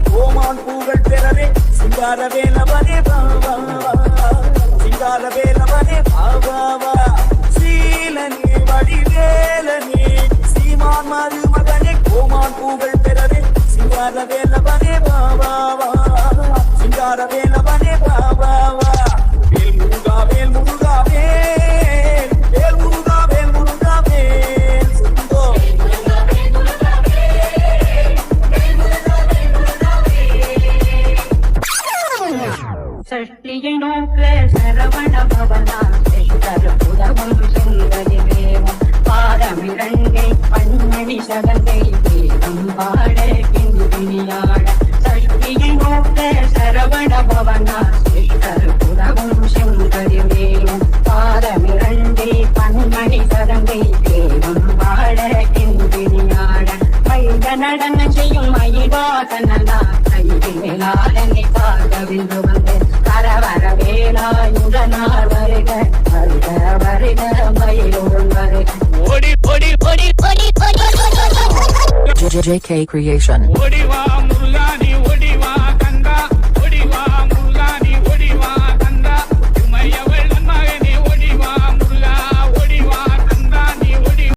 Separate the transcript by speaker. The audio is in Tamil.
Speaker 1: கோமான் பூகள் பெறவே சிங்கார வேலவனே பாவா சிங்கார வேலவனே பாவா சீலனே வடிவேலனே சீமான் மருமகனே கோமான் பூகள் பெறவே சிங்கார வேலவனே பாவா சிங்கார வேலவனே பாவா வேல் முருகா வேல் முருகா வேல் முருகா வேல் முருகா வேல் சுந்தோ
Speaker 2: சஷ்டியை நோக்க சரவண பவனா புதவும் சுந்தரி வேவம் பாதமிரங்கை பன்மணி சதங்கை வேதம் பாட கிண்டியாட சஷ்டியை நோக்க சரவண பவனா புதவும் சுந்தரி வேவம் பாதமிரங்கை பன்மணி சதங்கை வேதம் பாட கிண்டியாட மைத நடன செய்யும் மயிலாதனா கையில் மேலாடனை பார்க்கவில்லை வந்து கரவர வேலாயுடனார் வருக வருக வருக மயிலோன் வருக
Speaker 3: ஓடி ஓடி ஓடி ஓடி
Speaker 4: JK Creation.
Speaker 3: ஓடி வா முருகா நீ